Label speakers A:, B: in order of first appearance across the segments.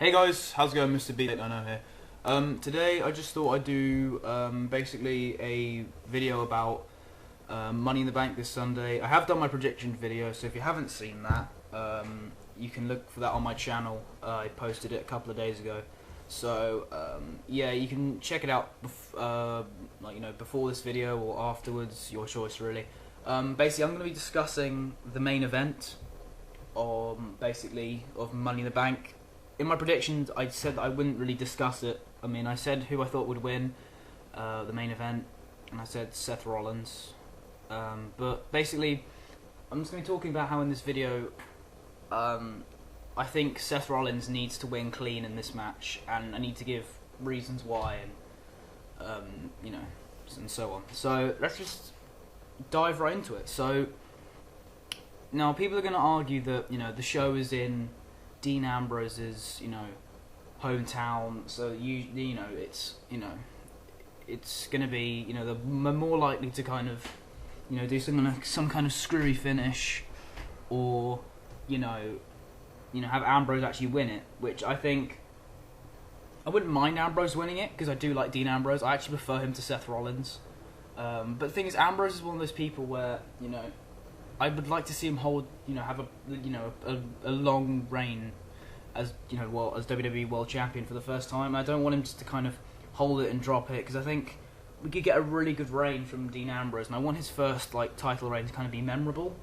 A: Hey guys, how's it going? Mr. B, I know here. Today I just thought I'd do basically a video about Money in the Bank this Sunday. I have done my prediction video, so if you haven't seen that, you can look for that on my channel. I posted it a couple of days ago, so yeah, you can check it out. Before this video or afterwards, your choice really. Basically, I'm going to be discussing the main event, of Money in the Bank. In my predictions, I said that I wouldn't really discuss it. I mean, I said who I thought would win the main event, and I said Seth Rollins. But basically, I'm just going to be talking about how in this video, I think Seth Rollins needs to win clean in this match, and I need to give reasons why, and and so on. So let's just dive right into it. So now people are going to argue that the show is in Dean Ambrose's hometown, so it's gonna be they're more likely to kind of do some kind of screwy finish, or have Ambrose actually win it, which I think I wouldn't mind Ambrose winning it because I do like Dean Ambrose. I actually prefer him to Seth Rollins, but the thing is, Ambrose is one of those people where I would like to see him hold, have a long reign as as WWE World Champion for the first time. I don't want him just to kind of hold it and drop it, because I think we could get a really good reign from Dean Ambrose, and I want his first title reign to kind of be memorable.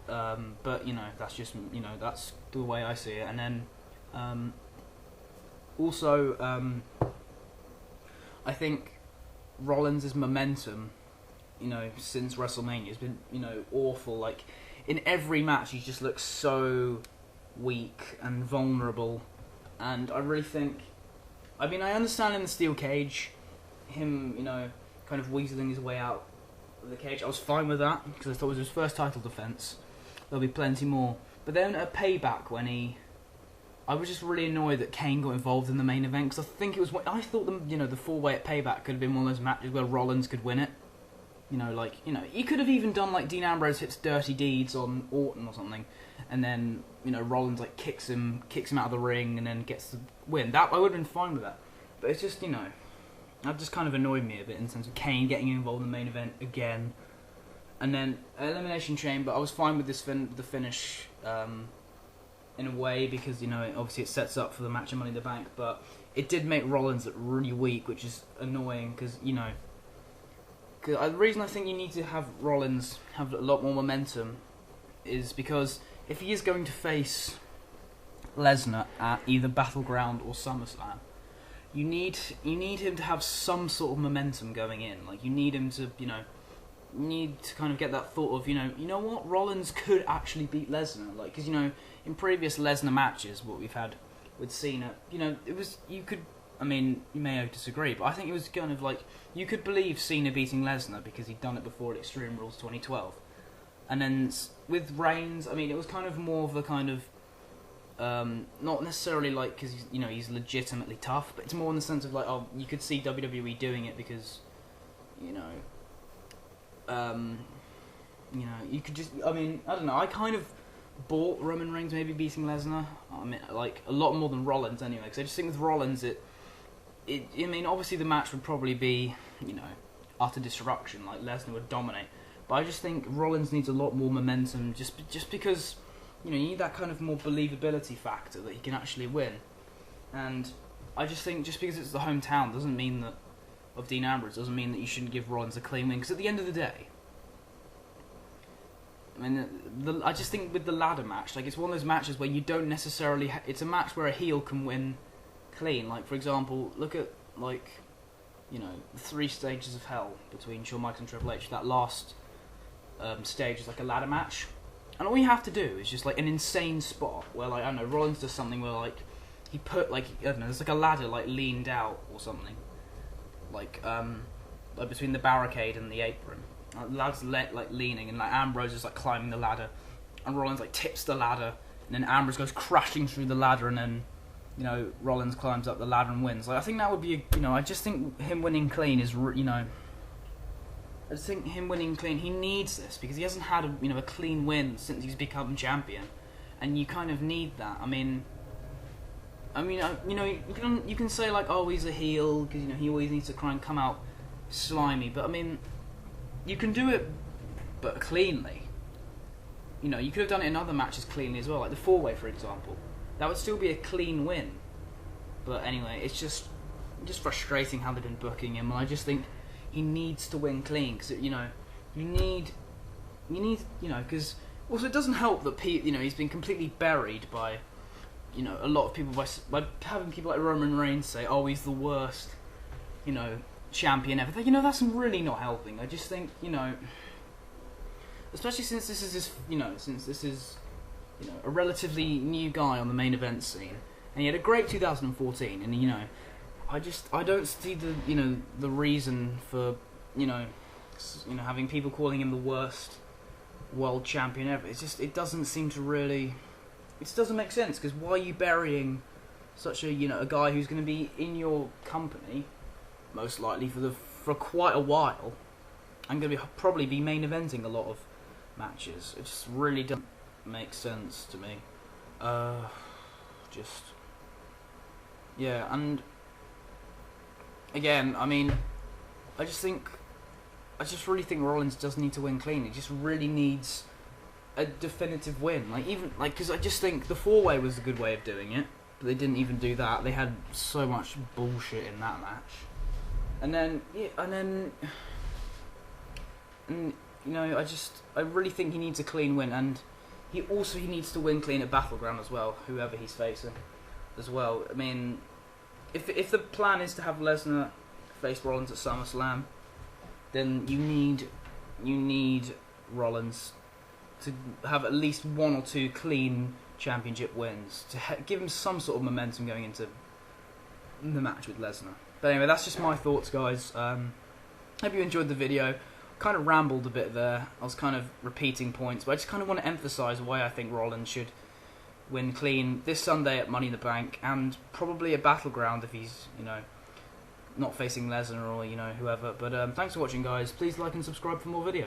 A: But that's just that's the way I see it. And then also I think Rollins' momentum since WrestleMania has been awful. Like, in every match he just looks so weak and vulnerable, and I really think, I understand in the steel cage him kind of weaseling his way out of the cage. I was fine with that because I thought it was his first title defense. There'll be plenty more. But then at Payback, I was just really annoyed that Kane got involved in the main event, because I thought the four-way at Payback could have been one of those matches where Rollins could win it. He could have even done Dean Ambrose hits Dirty Deeds on Orton or something, and then Rollins kicks him out of the ring and then gets the win. That I would have been fine with that. But it's just that just kind of annoyed me a bit in the sense of Kane getting involved in the main event again, and then Elimination Chamber. I was fine with this the finish in a way, because obviously it sets up for the match in Money in the Bank, but it did make Rollins look really weak, which is annoying because the reason I think you need to have Rollins have a lot more momentum is because if he is going to face Lesnar at either Battleground or SummerSlam, you need him to have some sort of momentum going in. You need him to need to kind of get that thought of what, Rollins could actually beat Lesnar, because in previous Lesnar matches, what we've had with Cena, it was, you could, you may disagree, but I think it was kind of you could believe Cena beating Lesnar because he'd done it before at Extreme Rules 2012. And then with Reigns, it was kind of more of the kind of, not necessarily because he's legitimately tough, but it's more in the sense of you could see WWE doing it because, you could just, I don't know, I kind of bought Roman Reigns maybe beating Lesnar, a lot more than Rollins anyway, because I just think with Rollins obviously the match would probably be, utter destruction, Lesnar would dominate, but I just think Rollins needs a lot more momentum, just because, you need that kind of more believability factor that he can actually win. And I just think just because it's the hometown doesn't mean that, of Dean Ambrose, doesn't mean that you shouldn't give Rollins a clean win, because at the end of the day, I just think with the ladder match, it's one of those matches where you don't necessarily, it's a match where a heel can win clean. For example, look at the 3 stages of hell between Shawn Michaels and Triple H. That last stage is a ladder match, and all you have to do is just an insane spot where I don't know, Rollins does something where he put I don't know, there's a ladder leaned out or something, between the barricade and the apron. The ladder's leaning, and Ambrose is climbing the ladder, and Rollins tips the ladder, and then Ambrose goes crashing through the ladder, and then Rollins climbs up the ladder and wins. I think that would be I just think him winning clean is I just think him winning clean, he needs this because he hasn't had a clean win since he's become champion, and you kind of need that. I mean, you know, you can say like, oh, he's a heel because you know he always needs to try and come out slimy, but I mean, you can do it, but cleanly. You know, you could have done it in other matches cleanly as well, like the 4-way, for example. That would still be a clean win. But anyway, it's just frustrating how they've been booking him. And I just think he needs to win clean because you know, you need, you know, because also it doesn't help that you know he's been completely buried by, you know, a lot of people by having people like Roman Reigns say, oh, he's the worst, you know, champion ever. You know, that's really not helping. I just think, you know, especially since this is his, you know, a relatively new guy on the main event scene, and he had a great 2014, and you know, I don't see the, you know, the reason for, you know, having people calling him the worst world champion ever. It's just, it doesn't seem to really, it just doesn't make sense, because why are you burying such a, you know, a guy who's going to be in your company most likely for quite a while, and going to probably be main eventing a lot of matches. It just really doesn't make sense to me. Just, yeah, and again, I mean, I just really think Rollins does need to win clean. He just really needs a definitive win. Like, even, like, because I just think the 4-way was a good way of doing it, but they didn't even do that. They had so much bullshit in that match. And then, yeah, and you know, I really think he needs a clean win, and he needs to win clean at Battleground as well, whoever he's facing as well. I mean, if the plan is to have Lesnar face Rollins at SummerSlam, then you need Rollins to have at least 1 or 2 clean championship wins to give him some sort of momentum going into the match with Lesnar. But anyway, that's just my thoughts, guys. Hope you enjoyed the video. Kind of rambled a bit there. I was kind of repeating points, but I just kind of want to emphasise why I think Rollins should win clean this Sunday at Money in the Bank, and probably a Battleground if he's, you know, not facing Lesnar or, you know, whoever. But thanks for watching, guys. Please like and subscribe for more videos.